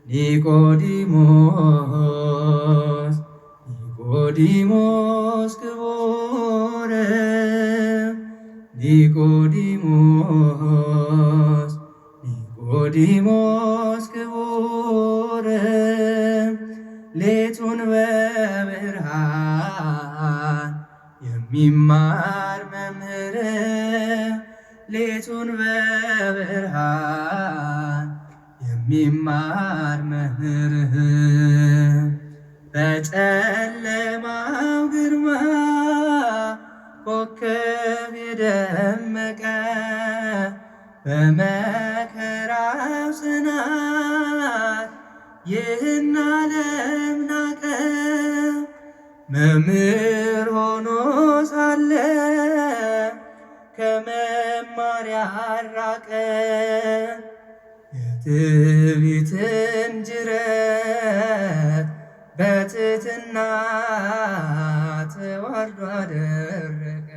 ኒቆዲሞስ ኒቆዲሞስ ክቡር ኒቆዲሞስ ኒቆዲሞስ ክቡር ሌቱን በብርሃን የሚማር መምህር ሌቱን በብርሃን የሚማር መምህር በጨለማው ግርማ ኮከብ የደመቀ በመከራው ጽናት ይህን ዓለም ናቀ። መምህር ሆኖ ሳለ ከመማር ያራቀ የትዕቢትን ጅረት በትሕትና ተዋርዶ አደረቀ።